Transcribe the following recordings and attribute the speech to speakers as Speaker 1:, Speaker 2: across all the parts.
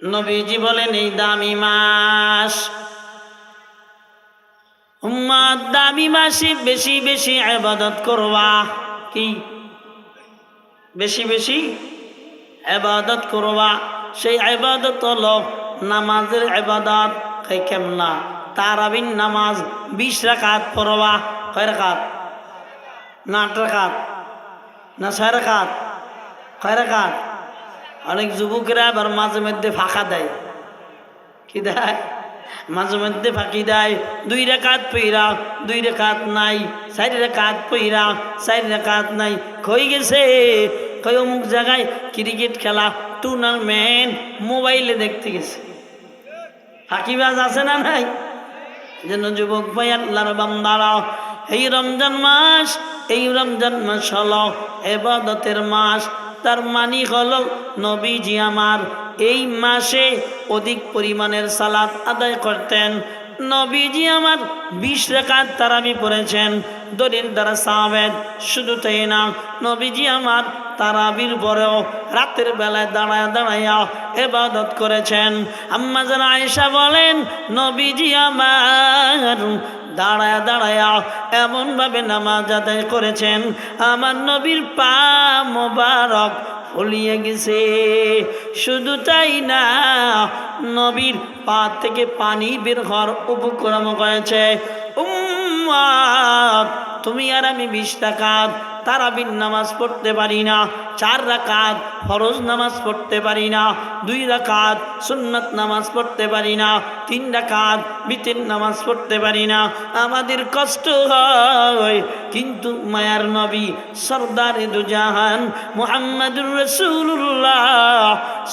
Speaker 1: নবীজি বলেন এই দামি মাস, উম্মত দামি মাসে বেশি বেশি ইবাদত করবা। কি বেশি বেশি ইবাদত করবা? সেই ইবাদত হলো নামাজের ইবাদত। কেমনা? তারাবির নামাজ 20 রাকাত পড়বা। কয় রাকাত? না 8 রাকাত না 6 রাকাত? কয় রাকাত? অনেক যুবকেরা আবার মাঝে মধ্যে ফাঁকা দেয়। কি দেয়? মাঝে মধ্যে ফাঁকি দেয়। 2 রাকাত পইরা 2 রাকাত নাই, 4 রাকাত পইরা 4 রাকাত নাই। কই গেছে? কই অমুক জায়গায় ক্রিকেট খেলা টুর্নামেন্ট মোবাইলে দেখতে গেছে। ফাঁকিবাজ আছে না নাই? যেন যুবক ভাই, আল্লাহর বান্দারা, এই রমজান মাস হলো ইবাদতের মাস। তার মানে হলো নবীজি আমার এই মাসে অধিক পরিমাণের সালাত আদায় করতেন। নবীজি আমার 20 রাকাত তারাবি পড়েছেন দলিল দ্বারা সাবেত। শুধু তাই না, নবীজি আমার তারাবির পরেও রাতের বেলায় দাঁড়ায় দাঁড়াইয়া ইবাদত করেছেন। আম্মা জান আয়েশা বলেন, নবীজি আমার দাঁড়ায়া দাঁড়ায়া এমন ভাবে নামাজ আদায় করেছেন, আমার নবীর পা মোবারক ফুলিয়ে গেছে। শুধু তাই না, নবীর পা থেকে পানি বের হওয়ার উপক্রম করেছে। উম্মত, তুমি আর আমি 20 রাকাত তারাবির নামাজ পড়তে পারি না, 4 রাকাত ফরজ নামাজ পড়তে পারি না, 2 রাকাত সুন্নাত নামাজ পড়তে পারি না, 3 রাকাত বিতির নামাজ পড়তে পারি না। আমাদের কষ্ট হয়, কিন্তু মায়ার নবী সরদারে দুজাহান মুহাম্মদুর রাসূলুল্লাহ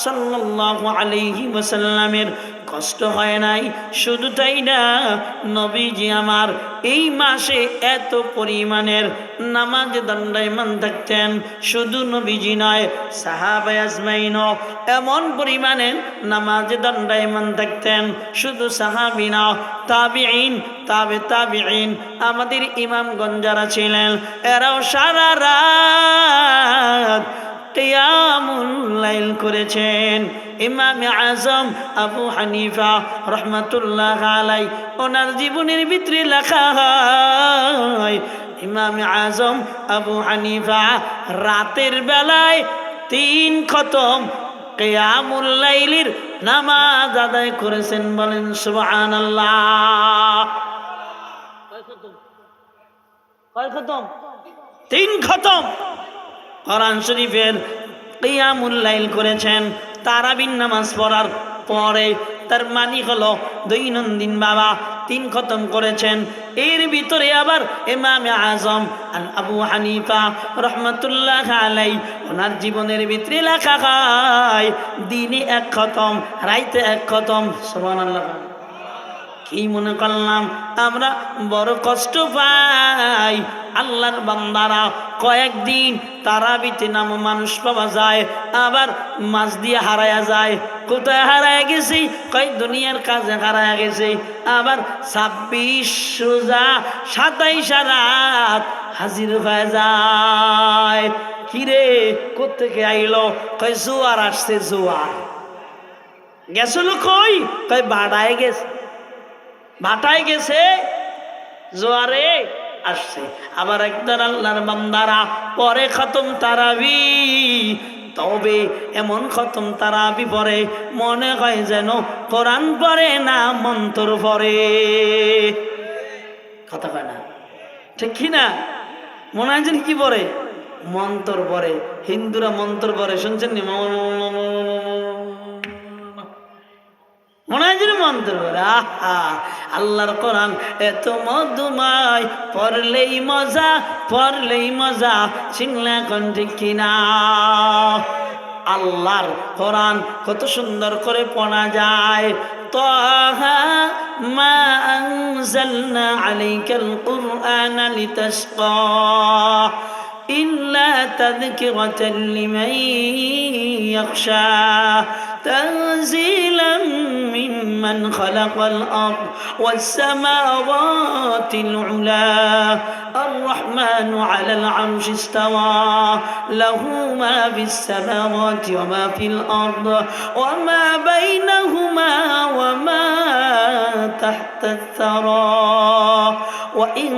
Speaker 1: সাল্লাল্লাহু আলাইহি ওয়াসাল্লামের কষ্ট হয় নাই। শুধু তাই না, নবীজি আমার এই মাসে এত পরিমাণের নামাজ দণ্ডায়মান থাকতেন। শুধু নবীজি নয়, সাহাবায়ে আজমাইনও এমন পরিমাণের নামাজে দণ্ডায়মান থাকতেন। শুধু সাহাবী না, তাবিঈন, তাবিঈন, আমাদের ইমামগণ যারা ছিলেন, এরাও সারা রাত কিয়ামুল লাইল করেছেন। ইমামে আজম আবু হানিফা রহমাতুল্লাহ আলাই, ওনার জীবনের ভিতরে লেখা হয়, ইমামে আজম আবু হানিফা রাতের বেলায় 3 খতম কিয়ামুল লাইলের নামাজ আদায় করেছেন। বলেন সুবহানাল্লাহ। কয় খতম? 3 খতম কোরআন শরীফের কিয়ামুল লাইল করেছেন তারাবির নামাজ পড়ার পরে। তার মানে হলো দৈনন্দিন বাবা 3 খতম করেছেন। এর ভিতরে আবার ইমামে আজম আবু হানিফা রহমাতুল্লাহ আলাই, ওনার জীবনের ভিতরে লেখা হয় দিনে 1 খতম, রাইতে 1 খতম। সুবহানাল্লাহ। কি মনে করলাম আমরা বড় কষ্ট পাই? আল্লাহর বান্দারা কয়েকদিন তারাবিতে নাম মানুষ পাওয়া যায়, আবার মাঝ দিয়ে হারায়া যায়। কোথায় হারায় গেছি? কয় দুনিয়ার কাজে হারায়া গেছি। আবার 26 রোজা 27 রাত হাজির হয়ে যায়। কিরে কোত্থেকে আইলো? কয় জোয়ার আসছে। জোয়ার গেছিল কই? কয় বাড়ায় গেছে। ভাটায় গেছে, জোয়ারে আসছে। আবার একবার আল্লাহর বান্দারা পরে খতম তারাবি, তবে এমন খতম তারাবি পরে মনে হয় যেন কোরআন পড়ে না মন্ত্র পড়ে। কথা কয় না? ঠিক কি না? মনে হয় যেন কি পড়ে? মন্ত্র পড়ে। হিন্দুরা মন্ত্র পড়ে, শুনছেন নি? মনে হয় যেন মন্ত্র পড়ে। আহা, আল্লাহর কোরআন এত মধুময়, পড়লেই মজা, পড়লেই মজা। চিনলা কোন ঠিক কিনা? আল্লাহর কোরআন কত সুন্দর করে পড়া যায়। তাহা মা আনজালনা আলাইকাল কুরআনা লিতাশকা ইল্লা তাযকিরাতাল লিমান ইয়াখশা তানজিলাম من خلق الأرض والسماوات العلى الرحمن على العرش استوى له ما في السماوات وما في الأرض وما بينهما وما تحت الثرى وإن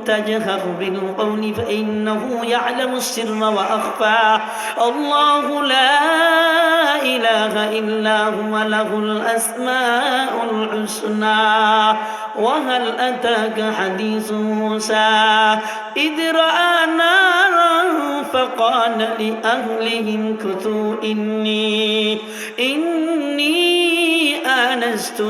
Speaker 1: تجهر بالقول فإنه يعلم السر وأخفى الله لا إله إلا هو له الأسماء الحسنى وهل أتاك حديث موسى إذ رأى نارا فقال لأهلهم كثوا إني آنست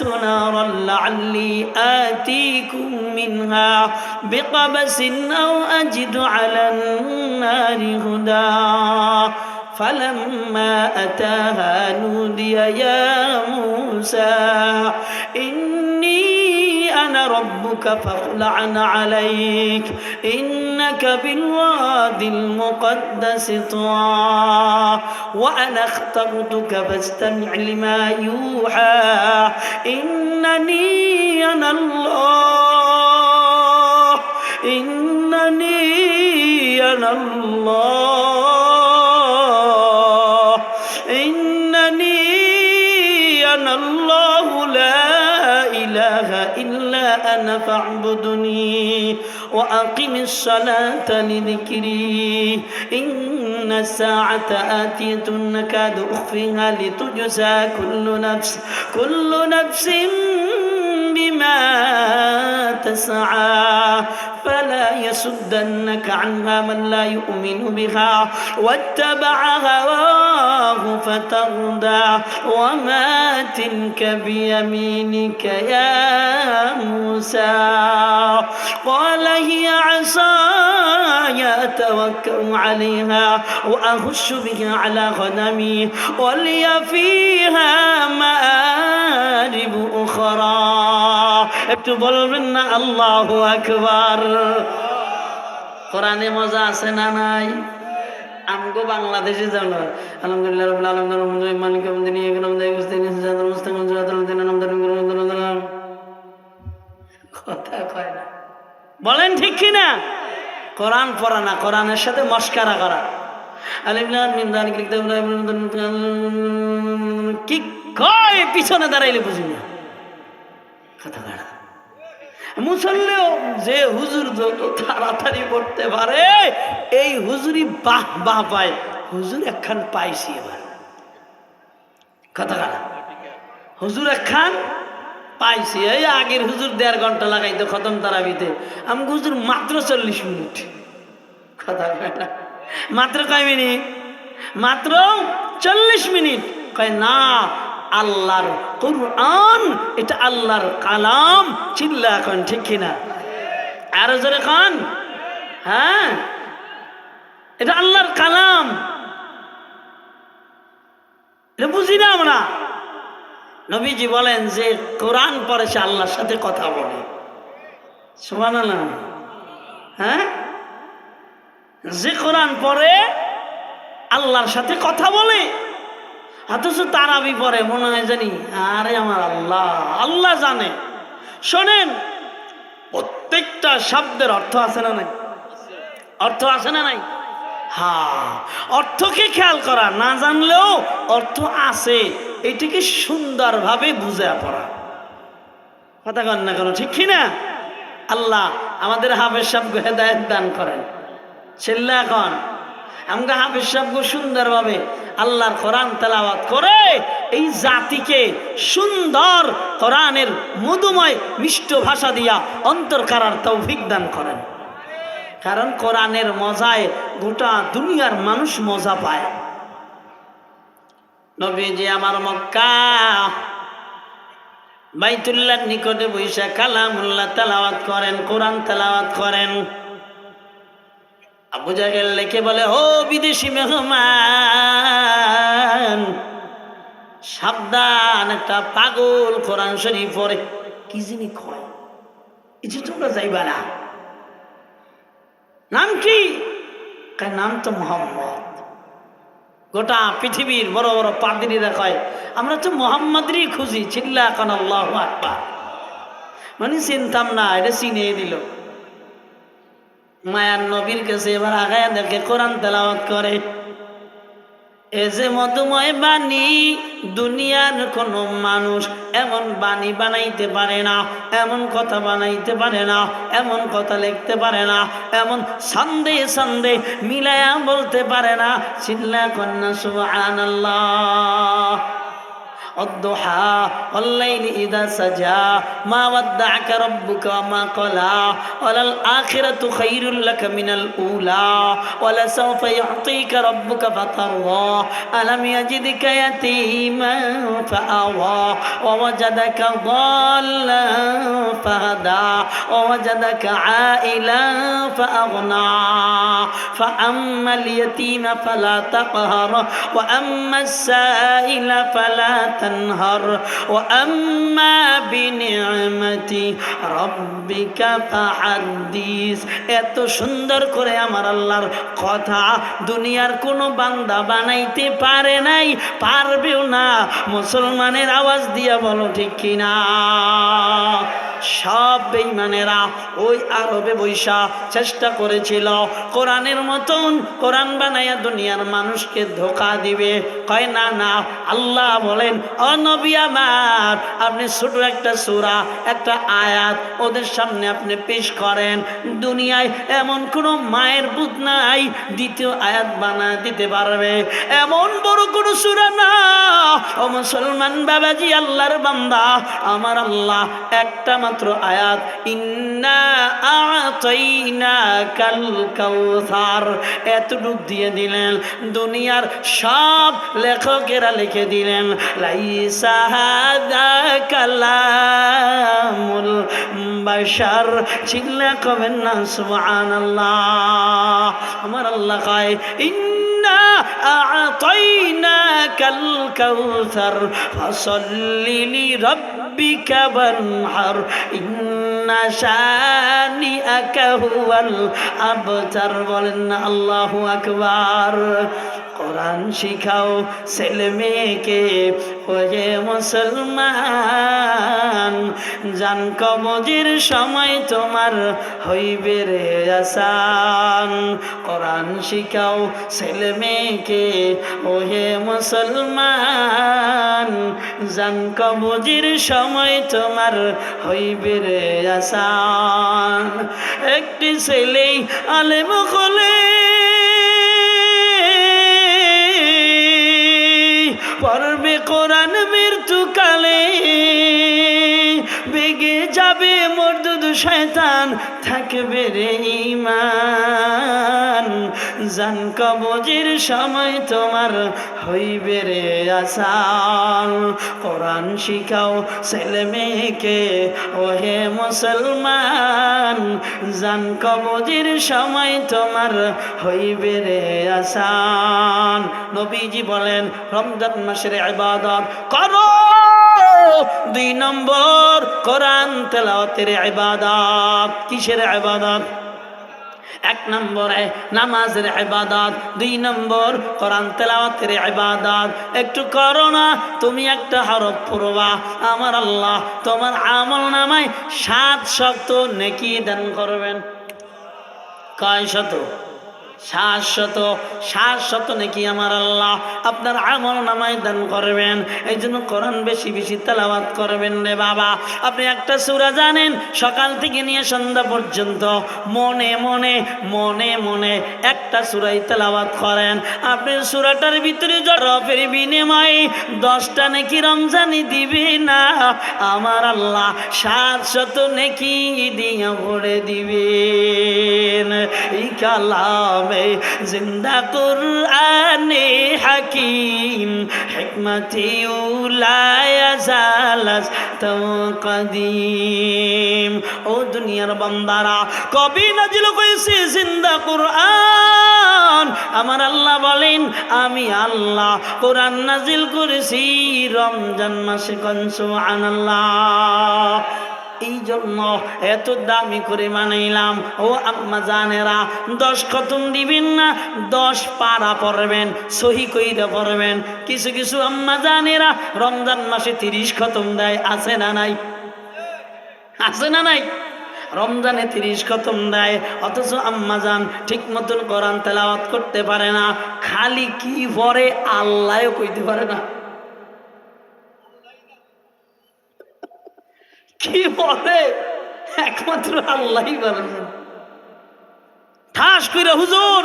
Speaker 1: نارا لعلي آتيكم منها بقبس أو أجد على النار هدى فلما أتاها نودي يا موسى إني أنا ربك فاخلع عليك إنك بالوادي المقدس طوى وأنا اخترتك فاستمع لما يوحى إنني أنا الله لا إله إلا أنا فاعبدني وأقم الصلاة لذكري إن الساعة آتية نكاد أخفيها لتجزى كل نفس بما تسعى فلا يصدنك عنها من لا يؤمن بها واتبع هواه فتردى وما تلك بيمينك يا موسى قال هي عصاي أتوكأ عليها وأهش بها على غنمي ولي فيها مآرب أخرى একটু বলবেন না আল্লাহু আকবার কোরআনে মজা আছে না নাই আমগো বাংলাদেশে জানো আলহামদুলিল্লাহ রাব্বিল আলামিন রহমানির মালিক ইয়াউমিদ্দিন ইয়াকা না'বুদু ওয়া ইয়াকা নাস্তাঈন মুস্তাকিম সিরাতাল লাযিনা আন'আমতা আলাইহিম কথা কয় না বলেন ঠিক কি না কোরআন পড়া না কোরআনের সাথে মশকরা করা আলিফ লাম মিম যালিকাল কিতাবু লা রাইবা কি কয় পিছনে দাঁড়াইলে বুঝি না কথা কয় না মুসল্লিও যে হুজুর যত তাড়াতাড়ি পড়তে পারে এই হুজুরি বাহ বাহ পায় হুজুর একখান পাইছি এবার কথা কয় না হুজুর একখান পাইছি এই আগের হুজুর 1.5 ঘন্টা লাগাইতো খতম তারাবিতে আমি হুজুর মাত্র 40 মিনিট কথা কয় না মাত্র কয় মিনিট মাত্র 40 মিনিট কয় না আল্লাহর কুরআন এটা আল্লাহর কালাম চিল্লা এখন ঠিক কিনা আর জোরে খান হ্যাঁ এটা আল্লাহর কালাম এটা বুঝি না আমরা নবীজি বলেন যে কোরআন পড়ে সে আল্লাহর সাথে কথা বলে সুবহানাল্লাহ হ্যাঁ যে কোরআন পড়ে আল্লাহর সাথে কথা বলে অথচ তারাবি পড়ে মনে হয় জানি আরে আমার আল্লাহ জানে শোনেন প্রত্যেকটা শব্দের অর্থ আছে না নাই অর্থ আছে না নাই হ্যাঁ অর্থকে খেয়াল করা না জানলেও অর্থ আছে এটিকে সুন্দরভাবে বুঝে পড়া কথা কন না কেন ঠিক কিনা আল্লাহ আমাদের হাফেজ সাহেবকে হেদায়েত দান করেন ছেলে এখন আমরা হাফেজ সাহেবকে সুন্দরভাবে আল্লাহর কোরআন তেলাওয়াত করে এই জাতিকে সুন্দর কোরআনের মধুময় মিষ্ট ভাষা দিয়া অন্তর কারার তৌফিক দান করেন কারণ কোরআনের মজায় গোটা দুনিয়ার মানুষ মজা পায় নবীজি আমার মক্কা বাইতুল্লাহর নিকটে বৈশা কালামুল্লাহ তেলাওয়াত করেন কোরআন তেলাওয়াত করেন আবু জাহেল লেখে বলে ও বিদেশি মেহমান সাবধান একটা পাগল কোরআন শরীফ পড়ে কি জিনি কয় এই যে তোমরা যাইবা না নাম কি নাম তো মোহাম্মদ গোটা পৃথিবীর বড় বড় পাদ্রীরা কয় আমরা তো মোহাম্মদরই খুঁজি, চিল্লা এখন আল্লাহু আকবার। মানে চিনতাম না, এটা চিনিয়ে দিল। মায়ার নবীর কাছে এবার আগায়া দেখে কোরআন তেলাওয়াত করে। এ যে মধুময় বাণী, দুনিয়ার কোন মানুষ এমন বাণী বানাইতে পারে না, এমন কথা বানাইতে পারে না, এমন কথা লিখতে পারে না, এমন ছন্দে ছন্দে মিলায়া বলতে পারে না। চিল্লা কন্যা সুবহানাল্লাহ। الضحى والليل إذا سجى ما ودعك ربك وما قلى وللآخرة خير لك من الأولى ولسوف يعطيك ربك فترضى ألم يجدك يتيما فآوى ووجدك ضالا فهدى ووجدك عائلا فأغنى فأما اليتيم فلا تقهر وأما السائل فلا تنهر وأما بنعمة ربك فحدث। এত সুন্দর করে আমার আল্লাহর কথা দুনিয়ার কোনো বান্দা বানাইতে পারে নাই, পারবেও না। মুসলমানের আওয়াজ দিয়া বলো ঠিক কিনা? সব বেঈমানেরা ওই আরবে বৈশা চেষ্টা করেছিল কোরআনের মতন কোরআন বানাইয়া দুনিয়ার মানুষকে ধোঁকা দিবে। কয় না না, আল্লাহ বলেন ও নবী আমার, আপনি ছোট একটা সূরা, একটা আয়াত ওদের সামনে আপনি পেশ করেন। দুনিয়ায় এমন কোনো মায়ের বুধ নাই দ্বিতীয় আয়াত বানা দিতে পারবে, এমন বড় কোনো সূরা না। ও মুসলমান বাবাজি, আল্লাহর বান্দা, আমার আল্লাহ একটা মাত্র আয়াত, ইন্না আ'তাইনাকাল কাউসার, এতটুক দিয়ে দিলেন। দুনিয়ার সব লেখকেরা লিখে দিলেন লাইসা হাদা কালামুল বাশার। চিল্লা কবেন না সুবহানাল্লাহ। আমার আল্লাহ কয় ইন্না আ'তাইনাকাল কাউসার ফাসাল্লি লিরাব্বিকা ওয়ানহার ইন্না শানিআকা হুয়াল আবতার। বলেন না আল্লাহু আকবার। কোরআন শিখাও ছেলে মেয়েকে, ওহে মুসলমান, জান কবজের সময় তোমার হইবে রে আসান। কোরআন শিখাও ছেলে মেয়েকে, ওহে মুসলমান, জান কবজের সময় তোমার হইবে রে আসান। একটি ছেলেই আলেম হলে পড়বে কোরআন মৃত্যুকালে, বেগে যাবে মরদুদ শয়তান, থাকবে রে ঈমান। জান কবজের সময় তোমার হইবে রে আসান। কোরআন শিখাও ছেলে মেয়েকে, ওহে মুসলমান, জান কবজের সময় তোমার হইবে রে আসান। নবীজি বলেন রমজান মাসের ইবাদত করো। 2 নম্বর কোরআন তেলাওয়াতের ইবাদত। কিসের ইবাদত? 1 নম্বরে নামাজের ইবাদত, 2 নম্বর কোরআন তেলাওয়াতের ইবাদত। একটু করো না, তুমি একটা হরফ পড়বা, আমার আল্লাহ তোমার আমল নামায় 700 নেকি দান করবেন। কয় শত? 700 নাকি আমার আল্লাহ আপনার আমল নামায় দান করবেন। এই জন্য কোরআন বেশি বেশি তেলাওয়াত করবেন রে বাবা। আপনি একটা সূরা জানেন, সকাল থেকে নিয়ে সন্ধ্যা পর্যন্ত মনে মনে মনে মনে একটা সূরাই তেলাওয়াত করেন। আপনি সূরাটার ভিতরে হরফের বিনিময়ে 10টা নেকি রমজানি দিবে না, আমার আল্লাহ 700 নেকি দিয়ে ভরে দিবেন। এই কালাম জিন্দা কুরআনে হাকিম হিকমতি উলা ইয়াজালাস তাওকাদিম। ও দুনিয়ার বান্দারা, কবি নাজিল হয়েছে জিন্দা কুরআন। আমার আল্লাহ বলেন আমি আল্লাহ কোরআন নাজিল করেছি রমজান মাসে। কোন সুবহানাল্লাহ। এই জন্য এত দামি করে বানাইলাম। ও আম্মা জানেরা, 10 খতম দিবেন না, 10 পারা পড়বেন, সহি কইরা পড়বেন। কিছু কিছু আম্মা জানেরা রমজান মাসে 30 খতম দেয়, আছে না নাই? আছে না নাই? রমজানে 30 খতম দেয়, অথচ আম্মাজান ঠিক মতন কোরআন তেলাওয়াত করতে পারে না। খালি কি পড়ে আল্লাহও কইতে পারে না। কি পড়ে একমাত্র আল্লাহই পারে না। ঠাস কইরা হুজুর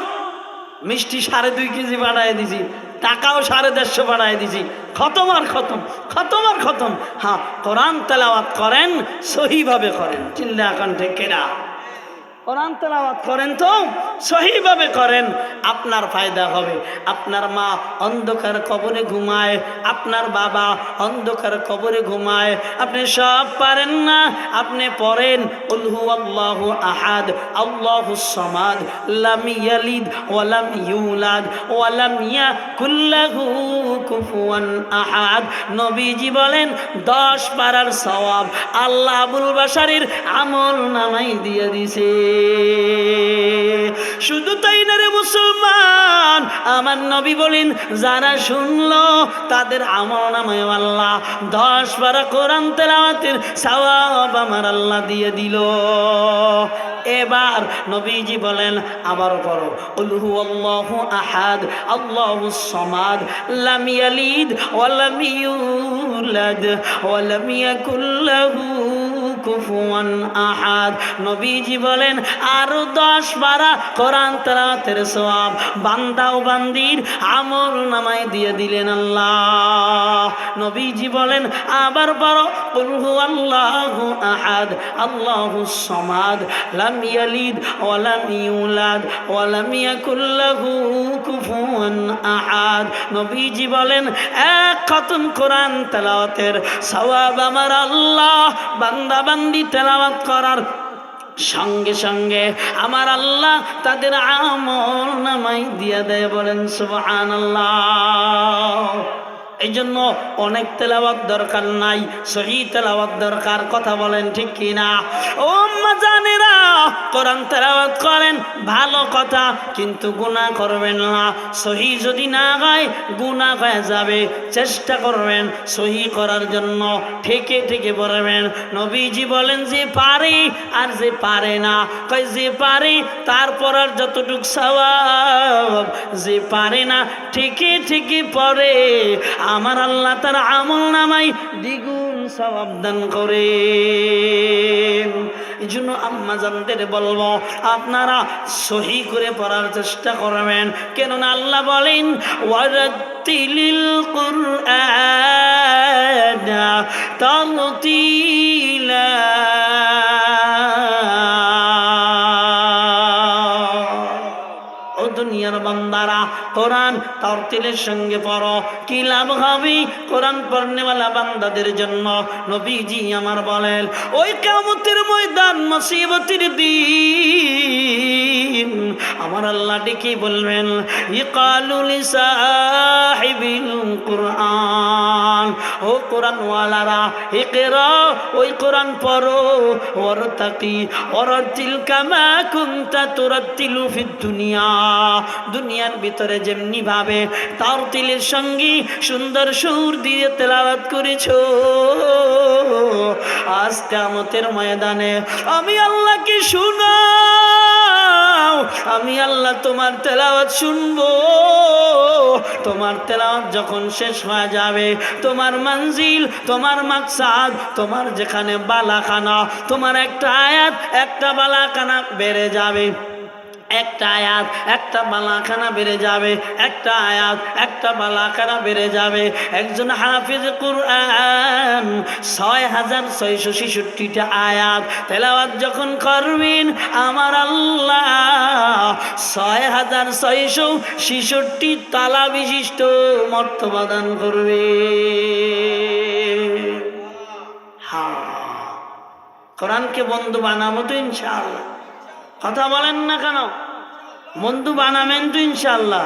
Speaker 1: মিষ্টি 2.5 কেজি বাড়ায় দিছি, টাকাও 150 বাড়ায় দিছি, খতম আর খতম, খতম আর খতম। হ্যাঁ, কোরআন তেলাওয়াত করেন, সহিভাবে করেন। চিল্লা কণ্ঠে কেনা কোরআন তেলাওয়াত করেন তো সহিভাবে করেন, আপনার ফায়দা হবে। আপনার মা অন্ধকার কবরে ঘুমায়, আপনার বাবা অন্ধকার কবরে ঘুমায়, আপনি সব পারেন না, আপনি পড়েন কুল হুয়াল্লাহু আহাদ আল্লাহুস সামাদ লাম ইয়ালিদ ওয়া লাম ইউলাদ ওয়া লাম ইয়াকুল লাহু কুফুয়ান আহাদ। নবীজি বলেন 10 পারার সওয়াব আল্লাহ আবুল বাশারের আমল নামাই দিয়ে দিছে। শুধু তাই না রে মুসলমান, আমার নবী বলেন যারা শুনলো তাদের আমল নামায় আল্লাহ 10 পারা কোরআন তেলাওয়াতের সওয়াব আমার আল্লাহ দিয়ে দিল। এবার নবীজি বলেন আবার পড়ো কুল হুয়াল্লাহু আহাদ আল্লাহুস সামাদ লাম ইয়ালিদ ওয়া লাম ইউলাদ ওয়া লাম ইয়াকুল লাহু কুফুয়ান আহাদ। নবীজি বলেন আরো 10 পারা কোরআন তেলাওয়াতের সওয়াব বান্দা ও বান্দির আমল নামায় দিয়ে দিলেন আল্লাহ। নবীজি বলেন আবার পড়ো কুল হুয়াল্লাহু আহাদ আল্লাহুস সামাদ লাম ইয়ালিদ ওয়া লাম ইউলাদ ওয়া লাম ইয়াকুল লাহু কুফুয়ান আহাদ। নবীজি বলেন এক খতম কোরআন তেলাওয়াতের সওয়াব আমার আল্লাহ বান্দা বান্দি তেলাওয়াত করার সঙ্গে সঙ্গে আমার আল্লাহ তাদের আমল নামাই দিয়া দেয়। বলেন সুবহানাল্লাহ। এই জন্য অনেক তেলাওয়াত দরকার নাই, সহি তেলাওয়াত দরকার। কথা বলেন ঠিক কিনা? ও আম্মা জানেরা, কোরআন তেলাওয়াত করেন ভালো কথা, কিন্তু গুনাহ করবেন না। সহি যদি না হয় গুনাহ হয়ে যাবে। চেষ্টা করবেন সহি করার জন্য, ঠিকই ঠিকই পড়বেন। নবীজি বলেন যে পারে আর যে পারে না, কয় যে পারে তারপর আর যতটুকু সওয়াব, যে পারে না ঠিকই ঠিকই পড়ে আমার আল্লাহ তার আমল নামাই দ্বিগুণ সওয়াব দান করে। এই জন্য আম্মা জানদের বলবো আপনারা সহি করে পড়ার চেষ্টা করবেন। কেননা আল্লাহ বলেন ওয়ারাত্তিলিল কুরআনা তারতিলা। দুনিয়ার বান্দারা কোরআন তারতিলের সঙ্গে পড়ো, কি লাভ হবে কোরআন পড়নেওয়ালা বান্দাদের জন্য? নবীজি আমার বলেন ওই কিয়ামতের ময়দান মুসিবতের দিন আমার আল্লাহ ডেকে বলবেন ইকালু লিসাহিবিল কুরআন, ও কোরআন ওয়ালারা ইকরা, ওই কোরআন পড়ো, ওয়ারতাকি ওয়ারতিল কামা কুনতা তুরাতিলু ফিদ দুনিয়া। দুনিয়ার ভিতরে যেমনি ভাবে তারতিলের সঙ্গে সুন্দর সুর দিয়ে তেলাওয়াত করেছো, আজ কিয়ামতের ময়দানে আমি আল্লাহকে শুনাও, আমি আল্লাহ তোমার তেলাওয়াত শুনবো। তোমার তেলাওয়াত যখন শেষ হয়ে যাবে, তোমার মঞ্জিল, তোমার মাকসাদ, তোমার যেখানে বালাখানা, তোমার একটা আয়াত একটা বালাখানা বেড়ে যাবে, একটা আয়াত একটা বালাখানা বেড়ে যাবে, একটা আয়াত একটা বালাখানা বেড়ে যাবে। একজন হাফিজ কুরআন 6666টা আয়াত তেলাওয়াত যখন করবেন আমার আল্লাহ 6666 তালা বিশিষ্ট মর্তবা দান করবে। হ্যাঁ, কোরআনকে বন্ধু বানাবো তো ইনশাআল্লাহ। কথা বলেন না কেন? বন্ধু বানাবেন তো ইনশাআল্লাহ।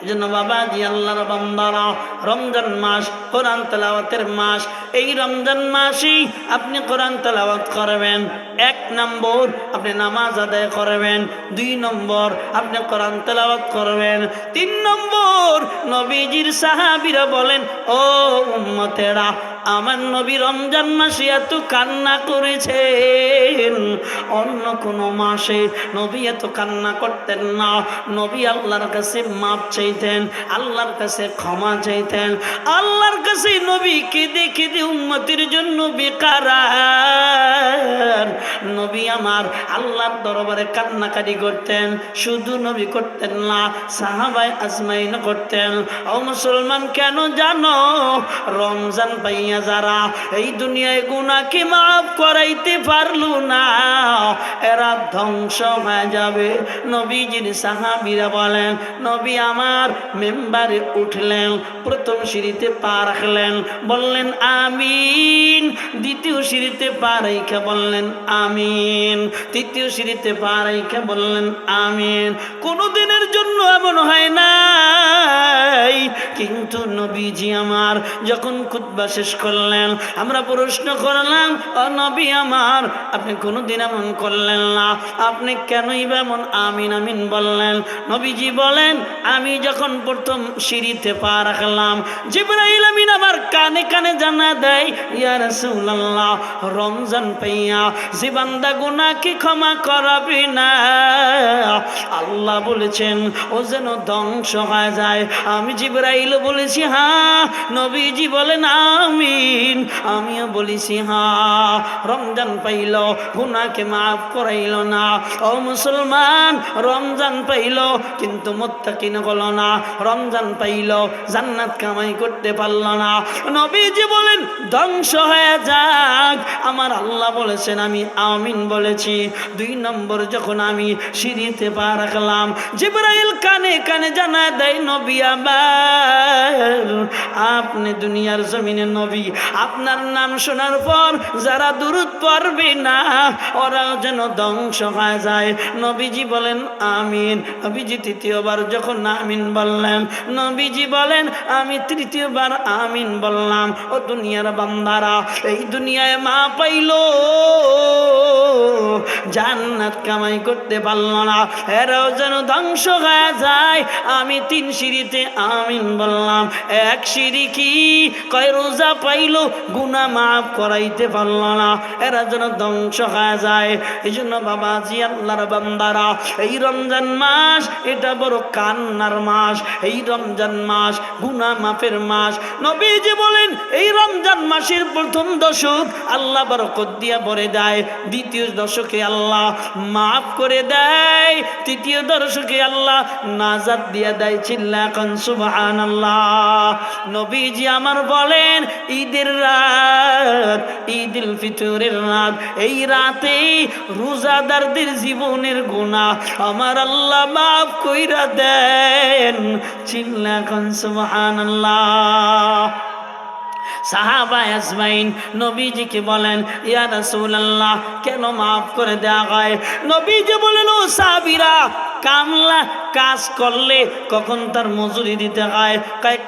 Speaker 1: এজন্য বাবাজি আল্লাহর বান্দারা, রমজান মাস কোরআন তেলাওয়াতের মাস। এই রমজান মাসেই আপনি কোরআন তেলাওয়াত করবেন। 1 নম্বর আপনি নামাজ আদায় করবেন, 2 নম্বর আপনি কোরআন তেলাওয়াত করবেন, 3 নম্বর নবীজির সাহাবীরা বলেন, ও উম্মতেরা, আমার নবী রমজান মাসে এত কান্না করেছেন, অন্য কোনো মাসে নবী এত কান্না করতেন না। নবী আল্লাহর কাছে মাপ চাইতেন, আল্লাহর কাছে ক্ষমা চাইতেন, আল্লাহর কাছে নবী কেঁদে কেঁদে উম্মতের জন্য বেকারার নবী আমার আল্লাহর দরবারে কান্নাকাটি করতেন। শুধু নবী করতেন না, সাহাবায়ে আজমাইন করতেন। ও মুসলমান, কেন জানো? রমজান পাইয়া যারা এই দুনিয়ায় গুনাহকে মাফ করাইতে পারল না, এরা ধ্বংস হয়ে যাবে। নবীজির সাহাবীরা বলেন, নবী আমার মেম্বারে উঠলেন, প্রথম সিঁড়িতে পা রাখলেন, বললেন আমিন। দ্বিতীয় সিঁড়িতে পা রাইখা বললেন আমিন। তৃতীয় সিঁড়িতে পা রাইখা বললেন আমিন। কোনো দিনের জন্য এমন হয় নাই। কিন্তু নবীজি আমার যখন খুতবা শেষ করলেন, আমরা প্রশ্ন করলাম, ও নবী আমার, আপনি কোনোদিন এমন করলেন না, আপনি কেনই বা এমন আমিন আমিন বললেন? নবীজি বলেন, আমি যখন প্রথম সিঁড়িতে পা রাখলাম, জিবরাইল আমিন আমার কানে কানে জানা দেয়, ইয়া রাসূলুল্লাহ, রমজান পাইয়া যে বান্দা গুনাহকে ক্ষমা করাবে না, আল্লাহ বলেছেন ও যেন ধ্বংস হয়ে যায়। আমি জিবরাইল বলেছি হ্যাঁ, নবীজি বলেন আমিন, আমিও বলেছি হ্যাঁ। রমজান পাইল, গুনাহকে মাফ করাইল না। ও মুসলমান, রমজান পাইল কিন্তু মুত্তাকিন হলো না, রমজান পাইল জান্নাত কামাই করতে পারল না। নবীজি বলেন ধ্বংস হয়ে যাক। আমার আল্লাহ বলেছেন আমি আমিন বলেছি। 2 নম্বর যখন আমি সিঁড়িতে পা রাখলাম, জিবরাইল কানে কানে জানা দেয়, নবী আমার, আপনি দুনিয়ার জমিনে নবী, আপনার নাম শোনার পর যারা দুরূদ পড়বে না, ওরাও যেন ধ্বংস হয়ে যায়। নবীজি বলেন আমিন। নবীজি তৃতীয়বার যখন আমিন বললেন, নবীজি বলেন আমি তৃতীয়বার আমিন বললাম। ও দুনিয়ার বান্দারা, এই দুনিয়ায় মা পাইল, জান্নাত কামাই করতে পারল না, এরাও যেন ধ্বংস হয়ে যায়। আমি 3 সিঁড়িতে আমিন বললাম। 1 সিঁড়ি কি কয়, রোজা পাইল, গুনাহ মাফ করাইতে পারল না, এরা যেন ধ্বংস হয়ে যায়। এই জন্য বাবাজি আল্লাহর বান্দারা, এই রমজান মাস এটা বড় কান্নার মাস। এই রমজান মাস গুনাহ মাফের মাস। নবীজি বলেন এই রমজান মাসের প্রথম দশক আল্লাহ বরকত দিয়া ভরে দেয়, দ্বিতীয় দশকে আল্লাহ মাফ করে দেয়, তৃতীয় দশকে আল্লাহ নাজাত দিয়া দেয়। চিল্লা কান সুবহানাল্লাহ। নবীজি আমার বলেন ঈদের রাত, ঈদুল ফিতরের রাত, এই রাতে রোজাদারদের জীবনের গুনাহ আমার আল্লাহ মাফ কইরা দেন। চিল্লা কান সুবহানাল্লাহ। সাহাবায়ে আজমাইন নবীজিকে বলেন, ইয়া রাসূলুল্লাহ, কেন মাফ করে দেওয়া হয়? নবীজি বলেন, ও সাহাবীরা, কামলা কাজ করলে কখন তার মজুরি দিতে হয়?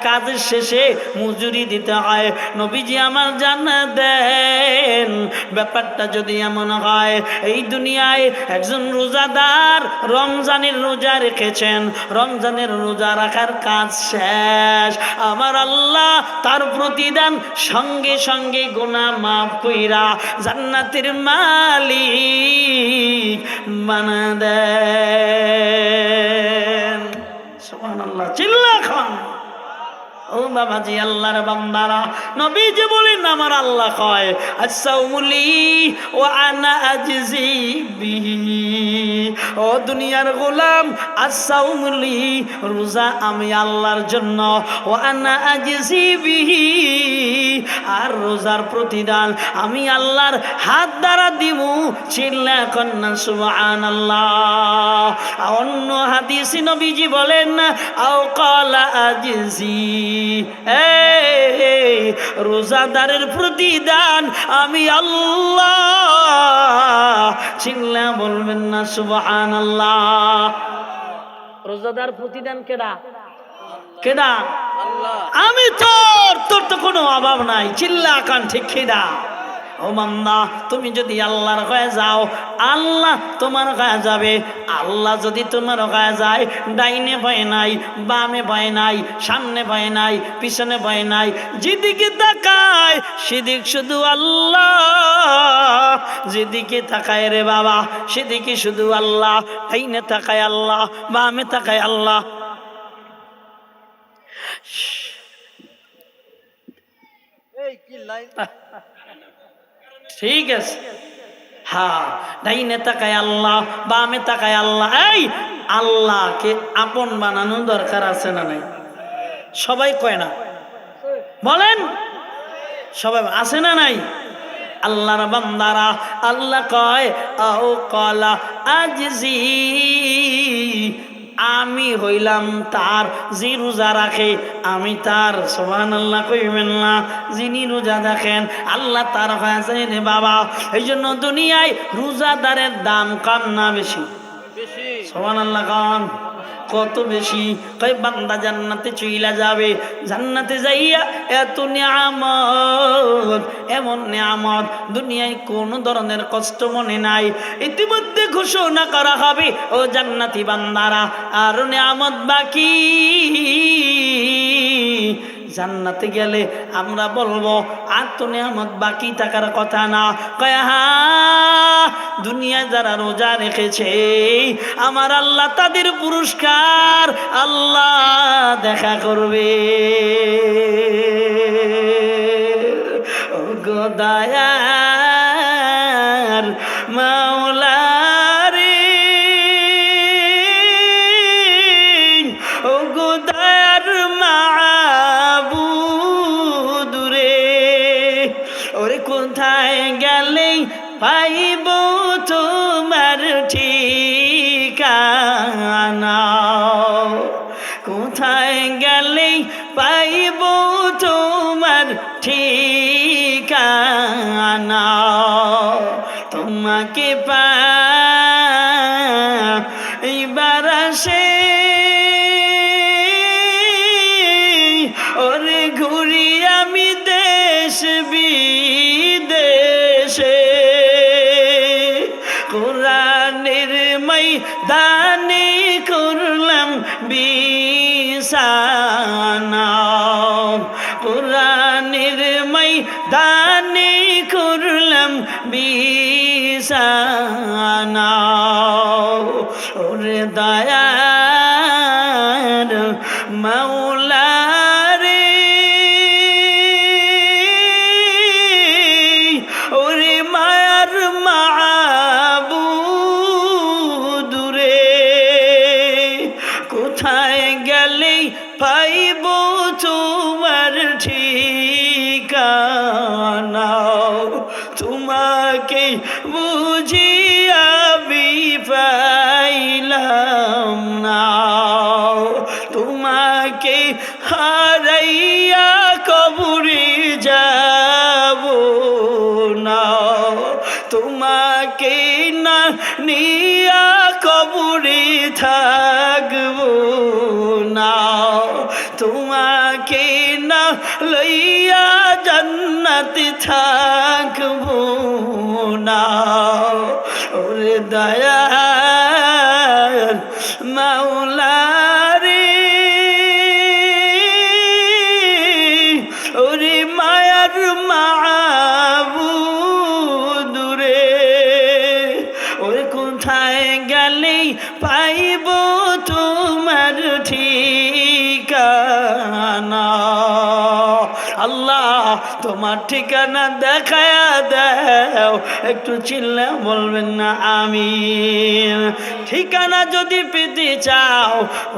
Speaker 1: কাজের শেষে মজুরি দিতে হয়। নবীজি আমার জানা দেন, ব্যাপারটা যদি এমন হয়, এই দুনিয়ায় একজন রোজাদার রমজানের রোজা রেখেছেন, রমজানের রোজা রাখার কাজ শেষ, আমার আল্লাহ তার প্রতিদান সঙ্গে সঙ্গে গুনাহ মাফ কইরা জান্নাতের মালিক বানা দেন। সুবহানাল্লাহ, চিল্লা খান। ও বাবাজি আল্লাহর বান্দারা, নবীজি বলেন আমার আল্লাহ কয় আস-সাওমুলি ওয়া আনা আজজি বিহি। ও দুনিয়ার গোলাম, আস-সাওমুলি, রোজা আমি আল্লাহর জন্য, ওয়া আনা আজজি বিহি, আর রোজার প্রতিদান আমি আল্লাহর হাত দ্বারা দিব। চিল্লা কন্না সুবহানাল্লাহ। অন্য হাদিসে নবীজি বলেন আও ক্বালা আজজি, রোজাদারের প্রতিদান আমি আল্লাহ। চিল্লা বলবেন না সুবহানাল্লাহ। রোজাদার প্রতিদান কেডা? কেডা? আমি তোর তো কোনো অভাব নাই, চিল্লা কান ঠিক কিনা? ও বান্দা, তুমি যদি আল্লাহর হয়ে যাও, আল্লাহ তোমার হয়ে যাবে। আল্লাহ যদি তোমার হয়ে যায়, ডাইনে ভয় নাই, বামে ভয় নাই, সামনে ভয় নাই, পিছনে ভয় নাই, যেদিকে তাকায় সেদিক শুধু আল্লাহ। যেদিকে তাকায় রে বাবা সেদিকে শুধু আল্লাহ। ডাইনে তাকায় আল্লাহ, বামে তাকায় আল্লাহ। ঠিক আছে, হ্যাঁ, ডাইনে তাকায় আল্লাহ, বামে তাকায় আল্লাহ। এই আল্লাহকে আপন বানানোর দরকার আছে না নাই? সবাই কয় না, বলেন সবাই আছে না নাই? আল্লাহর বান্দারা আল্লাহ কয় আও কলা আজজি, আমি হইলাম তার যে রোজা রাখে, আমি তার। সুবহানাল্লাহ কইবেন না? যিনি রোজা দেখেন আল্লাহ তার হয়ে যায় রে বাবা। এই জন্য দুনিয়ায় রোজাদারের দাম কম না বেশি? সুবহানাল্লাহ কান কত বেশি। কই বান্দা জান্নাতে চইলা যাবে, জান্নাতে যাইয়া এত নিয়ামত, এমন নিয়ামত দুনিয়ায় কোন ধরনের কষ্ট মনে নাই। ইতিমধ্যে ঘোষণা করা হবে ও জান্নাতি বান্দারা আর নিয়ামত বাকি। জান্নাতে গেলে আমরা বলবো আর তো নিয়ামত বাকি থাকার কথা না। কয় হ্যাঁ, দুনিয়ায় যারা রোজা রেখেছে আমার আল্লাহ তাদের পুরস্কার আল্লাহ দেখা করবে। ও গো দয়ার মাওলা রে, ও গো দয়ার মাবুদ রে, ওরে কোথায় গেলে পাইব তোমার ঠিকানা? কোথায় গেলে পাইব তোমার ঠিকানা? তোমাকে পাইবার আসে ওরে ঘুরি আমি দেশ বিদেশে, কোরআনের ময়দানে করলাম বিছানা, কোরআনের ময়দানে করলাম বিছানা। ওরে দয়ার মাওলা রে, ওরে মায়ার মাবুদ রে, কোথায় গেলে পাইব তোমার ঠিকানা? তোমাকে বুঝি আমি পাইলাম না, তোমাকে হারাইয়া কবরে যাব না, তোমাকে না নিয়া কবরে থাকব না, তোমাকে না লইয়া জান্নাতে থাকব না। ওরে দয়ার মাওলা রে, ওরে মায়ার মাবুদ রে, ওরে কোথায় গেলে পাইব তোমার ঠিকানা? আল্লাহ তোমার ঠিকানা দেখায়া দাও। একটু চিল্লা বলবেন না আমিন? ঠিকানা যদি পেতে চাও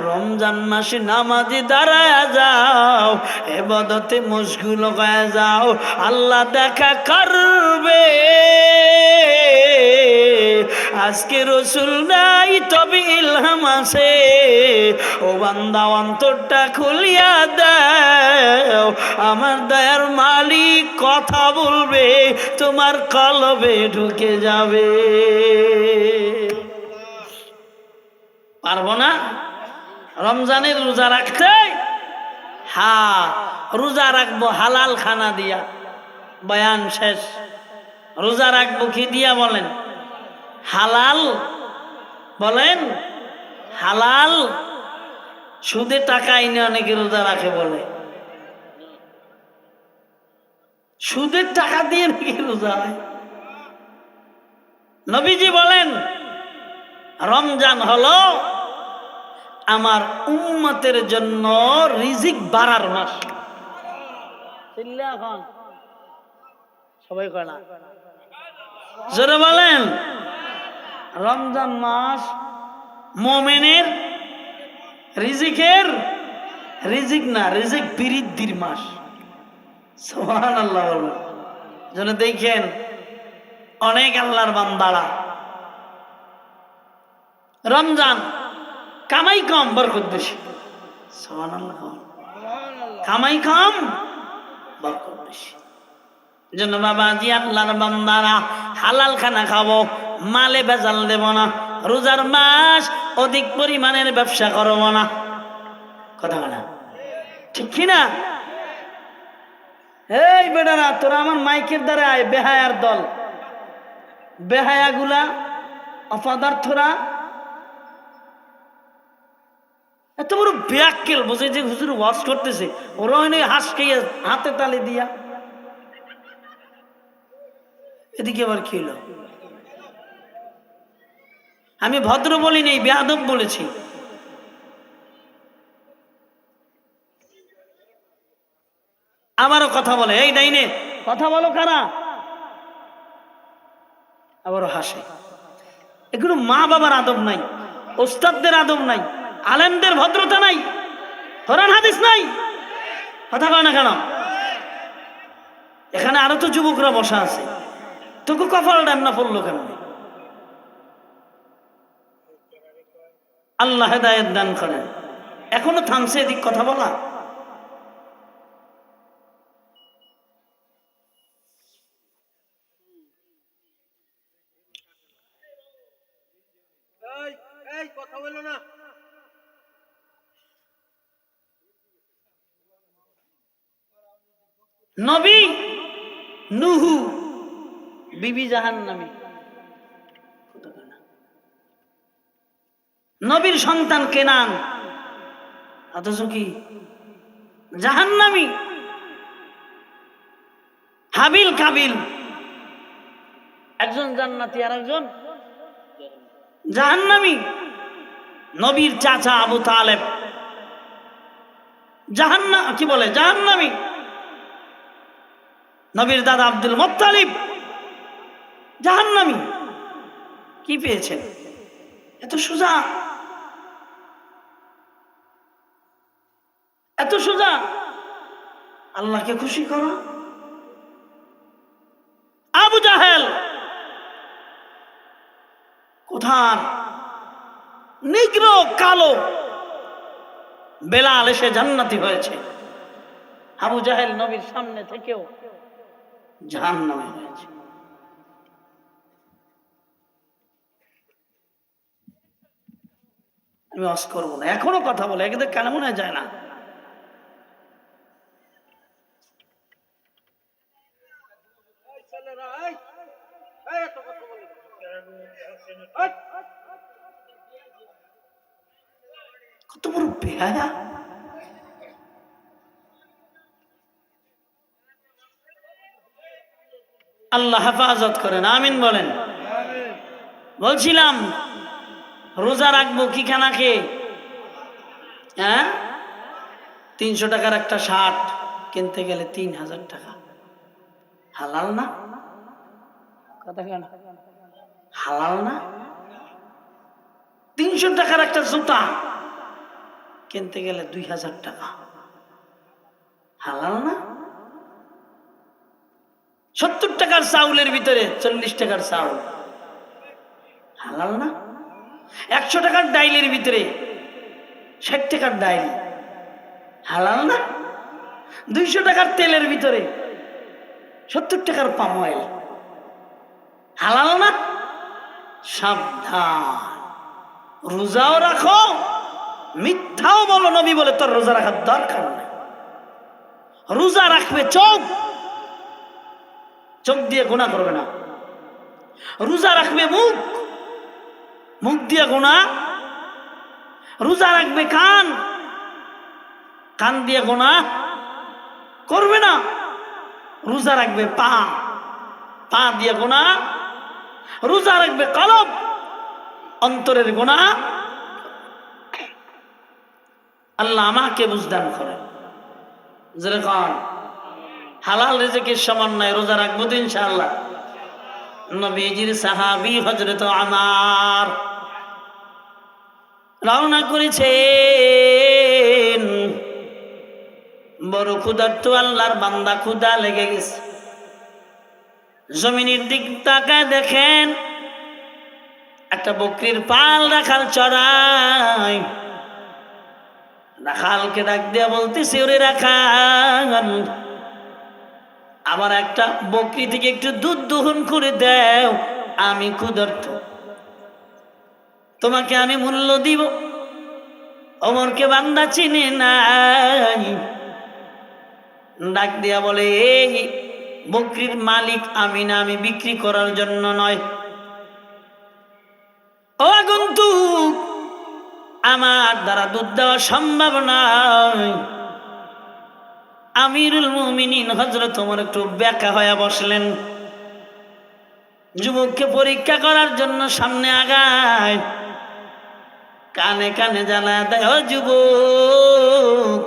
Speaker 1: রমজান মাসে নামাজে দাঁড়ায়া যাও, ইবাদতে মশগুল হয়ে যাও, আল্লাহ দেখা করবে। আজকে রসুল নাই তবে ইলহাম আছে, ও বান্দা অন্তরটা খুলিয়া দাও, আমার দয়ার মালিক কথা বলবে, তোমার কলবে ঢুকে যাবে। পারবো না রমজানের রোজা রাখতে? হ্যাঁ, রোজা রাখবো হালাল খানা দিয়া। বয়ান শেষ। রোজা রাখবো কি দিয়া বলেন? হালাল। বলেন হালাল। সুদে টাকা এনে অনেকে রোজা রাখে বলে, সুদের টাকা দিয়ে নাকি রোজা হয়। নবীজি বলেন রমজান হলো আমার উম্মতের জন্য রিজিক বাড়ার মাস। এখন সবাই কয় না, জোরে বলেন। রমজান মাস মুমিনের রিজিকের, রিজিক না, রিজিক বৃদ্ধির মাস। সুবহানাল্লাহ বলুন। যেন দেখেন অনেক আল্লাহর বান্দারা রমজান কামাই কম বরকত বেশি। সুবহানাল্লাহ। কামাই কম বরকত বেশি। জন্য বাবাজি আল্লাহর বান্দারা হালাল খানা খাবো, মালে ভেজাল দেব না। রোজার মাস অধিক পরিমাণের ব্যবসা করব না। কথা বলা ঠিক কিনা? এই বেটারা, তোরা আমার মাইকের দ্বারা আয়, বেহায়ার দল, বেহায়া গুলা, অপদার্থরা, এত বড় ব্যাক্কেল বুঝে যে হুজুর ওয়াজ করতেছে, ওরা হাঁস খেয়ে হাতে তালি দিয়া। এদিকে আবার কি হলো? আমি ভদ্র বলি নেই, বেয়াদব বলেছি। আবারও কথা বলে, এই ডাইনে কথা বলো কারা? আবারও হাসে। এগুলো মা বাবার আদব নাই, ওস্তাদদের আদব নাই, আলেমদের ভদ্রতা নাই, কোরআন হাদিস নাই। কথা কয় না কেন? এখানে আরো তো যুবকরা বসা আছে, তোকে কপাল ডান না পড়লো কেন? আল্লাহ হেদায়েত দান করেন। এখনো থামছে এদিক কথা বলা? নবী নুহু বিবি জাহান্নামী। নবীর সন্তান কেনান, অথচ কি জাহান্নামী। হাবিল কাবিল, একজন জান্নাতি আর একজন জাহান্নামী। নবীর চাচা আবু তালেব জাহান্নামী। নবীর দাদা আব্দুল মুত্তালিব জাহান্নামী। কি পেয়েছেন? এত সোজা, এত সোজা। আল্লাহকে খুশি করো। আবু জাহেল কোথার নিগ্র কালো, বেলাল এসে জান্নাতি হয়েছে। আবু জাহেল নবীর সামনে থেকেও জাহান্নামী হয়েছে। আমি ওয়াজ করবো না, এখনো কথা বলে, এদের কেন মনে যায় না? কত বড় বেহায়া। আল্লাহ হেফাজত করেন, আমিন বলেন। বলছিলাম রোজা রাখবো কি খানা খেয়ে? 300 টাকার একটা শার্ট কিনতে গেলে 3000 টাকা। হালাল না? কথা কেন হালাল না? 300 টাকার একটা জুতা কিনতে গেলে 2000 টাকা। হালাল না? 70 টাকার চাউলের ভিতরে 40 টাকার চাউল। হালাল না? 100 টাকার ডাইলের ভিতরে 60 টাকার ডাইল। হালাল না? 200 টাকার তেলের ভিতরে 70 টাকার পাম অয়েল। হালাল না? সাবধান, রোজাও রাখো, মিথ্যাও বলো। নবী বলে তোর রোজা রাখার দরকার নেই। রোজা রাখবে চোখ, চোখ দিয়ে গুনাহ করবে না। রোজা রাখবে মুখ, মুখ দিয়ে গুনাহ। রোজা রাখবে কান, কান দিয়ে গুনাহ করবে না। রোজা রাখবে পা, পা দিয়ে গুনাহ। রোজা রাখবে কলব, অন্তরের গুনাহ। আল্লাহ আমাকে বুঝদান করেন। যেরকম হালাল রিজিকের সমান নাই, রোজা রাখবো তো ইনশাআল্লাহ। নবীজির সাহাবী হযরত আমার রওনা করেছেন, বড় ক্ষুধার্ত আল্লাহর বান্দা, ক্ষুধা লেগে গেছে। জমিনের দিক তাকায় দেখেন একটা বকরির পাল রাখাল চড়ায়। রাখালকে ডাক দিয়া বলতেছে, ওরে রাখাল, আমার একটা বকরি থেকে একটু দুধ দহন করে দাও, আমি ক্ষুধার্ত, তোমাকে আমি মূল্য দিব। ওমরকে বান্দা চিনে নাই, ডাক দিয়া বলে, এই বকরির মালিক আমি না, আমি বিক্রি করার জন্য নয়। ও আগন্তুক, আমার দ্বারা দুধ দেওয়া সম্ভব নয়। আমিরুল মুমিনিন হযরত ওমর একটু বেঁকা হয়ে বসলেন। যুবককে পরীক্ষা করার জন্য সামনে আগায়, কানে কানে জানা দেয়, ও যুবক,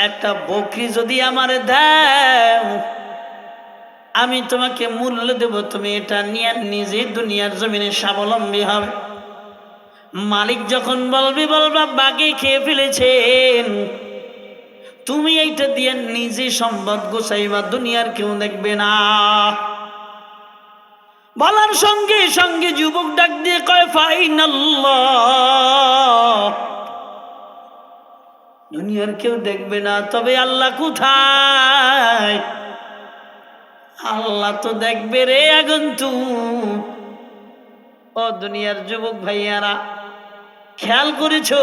Speaker 1: একটা বকরি যদি আমারে দাও, আমি তোমাকে মূল্য দেব, তুমি এটা নিয়ে নিজে দুনিয়ার জমিনে স্বাবলম্বী হবে। মালিক যখন বলবে, বলবা বাগে খেয়ে ফেলেছেন, তুমি এইটা দিয়ে নিজে সম্পদ গোছাইবা, দুনিয়ার কেউ দেখবে না। বলার সঙ্গে সঙ্গে যুবক ডাক দিয়ে কয়, ফাইনাল্লাহ, দুনিয়ার কেউ দেখবে না, তবে আল্লাহ কোথায়? আল্লাহ তো দেখবে রে আগন্তুক। ও দুনিয়ার যুবক ভাইয়ারা, খেয়াল করেছো,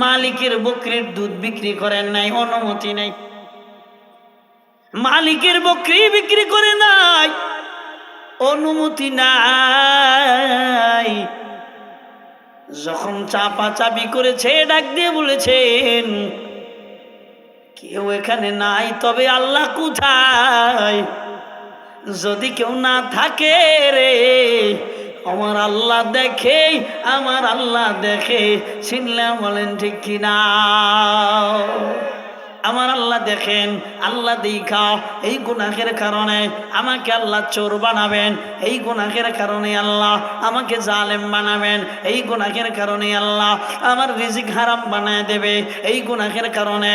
Speaker 1: মালিকের বকরির দুধ বিক্রি করেন নাই, অনুমতি নাই। মালিকের বকরি বিক্রি করে নাই, অনুমতি নাই। যখন চাপা চাপি করেছে, ডাক দিয়ে বলেছেন, কেউ এখানে নাই, তবে আল্লাহ কোথায়? যদি কেউ না থাকে রে, আমার আল্লাহ দেখে, আমার আল্লাহ দেখে। শুনলাম, বলেন ঠিক কিনা? আমার আল্লাহ দেখেন, আল্লাহ দেখা এই গুনাহের কারণে আমাকে আল্লাহ চোর বানাবেন, এই গুনাহের কারণে আল্লাহ আমাকে জালেম বানাবেন, এই গুনাহের কারণে আল্লাহ আমার রিজিক হারাম বানায় দেবে, এই গুনাহের কারণে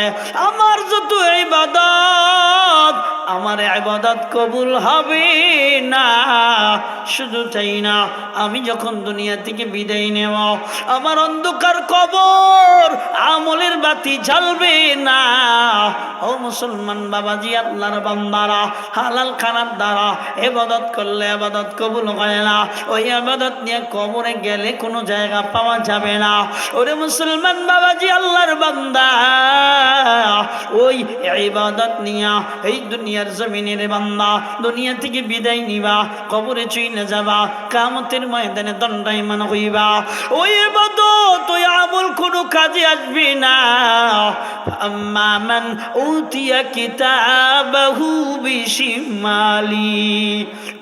Speaker 1: আমার যত ইবাদত, আমার ইবাদত কবুল হবে না। শুধু তাই না, আমি যখন দুনিয়া থেকে বিদায় নেব, আমার অন্ধকার কবর আমলের বাতি জ্বলবে না। ও মুসলমান বাবাজি, আল্লাহর বান্দারা, হালাল খানার দ্বারা ইবাদত করলে ইবাদত কবুল হয় না। ওই ইবাদত নিয়ে কবরে গেলে কোনো জায়গা পাওয়া যাবে না। ওরে মুসলমান বাবাজি, আল্লাহর বান্দা, ওই ইবাদত নিয়া এই দুনিয়ার জমিনের বান্দা দুনিয়া থেকে বিদায় নিবা, কবরে চলে যাবা, কিয়ামতের ময়দানে দণ্ডায়মান হইবা। ওই ইবাদত, ওই আমল কোনো কাজে আসবে না। আম্মা মান উতিয়া কিতাবাহু বিশিমালি,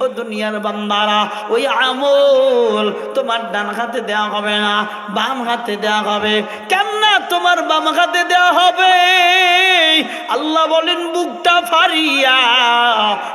Speaker 1: ও দুনিয়ার বান্দারা, ওই আমল তোমার ডান হাতে দেওয়া হবে না, বাম হাতে দেওয়া হবে। কেননা তোমার বাম হাতে দেওয়া হবে? আল্লাহ বলেন, বুকটা ফাড়িয়া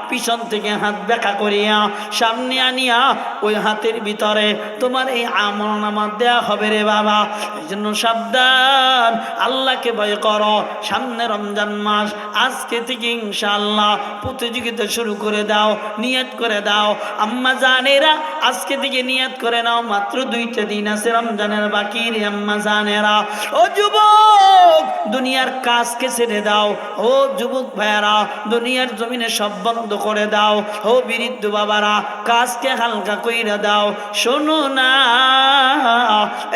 Speaker 1: পিছন থেকে হাত বেঁকা করিয়া সামনে আনিয়া ওই হাতের ভিতরে তোমার এই আমলনামা দেয়া হবে রে বাবা। এই জন্য সাবধান, আল্লাহকে ভয় করো। সামনে রমজান মাস, আজকে থেকে ইনশাআল্লাহ প্রতিযোগিতা শুরু করে দাও, নিয়ত করে দাও। আম্মা জানেরা, আজকে থেকে নিয়ত করে নাও, মাত্র 2টা দিন আছে রমজানের বাকি রে আম্মা জানেরা। ও যুবক, দুনিয়ার কাজকে ছেড়ে দাও। ও যুবক ভাইয়ারা, দাও, দুনিয়ার জমিনে সব বন্ধ করে দাও। ও বৃদ্ধ বাবারা, কাজকে হালকা কইরা দাও। শোনো না,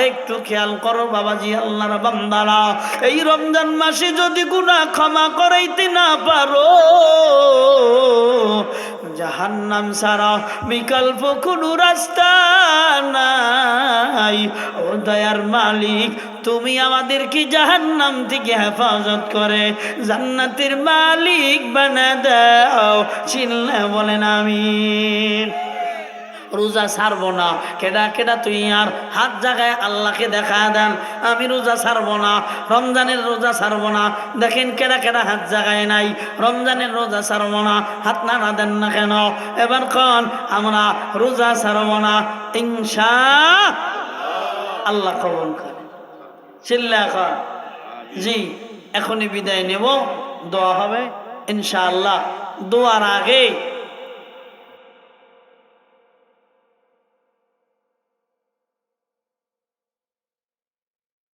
Speaker 1: একটু খেয়াল করো বাবাজি, আল্লাহর বান্দারা, এই রমজান মাসে যদি গুনাহ ক্ষমা করাইতে না পারো, জাহান্নাম ছাড়া বিকল্প কোনো রাস্তা নাই। ও দয়ার মালিক, তুমি আমাদেরকে জাহান্নাম থেকে হেফাজত করে জান্নাতের মালিক বানা দাও। চিল্লা বলেন আমিন। রোজা ছাড়বো না। কেডা কেডা তুই আর হাত জাগায় আল্লাহকে দেখা দেন, আমি রোজা ছাড়বো না, রমজানের রোজা ছাড়বো না। দেখেন কেডা কেডা হাত জাগায় নাই, রমজানের রোজা ছাড়বো না, হাত না দেন না কেন? এবার কন আমরা রোজা ছাড়বো না ইনশা আল্লাহ কবুল করে। চিল্লা কর জি। এখনই বিদায় নেব, দোয়া হবে ইনশাআল্লাহ। দোয়ার আগে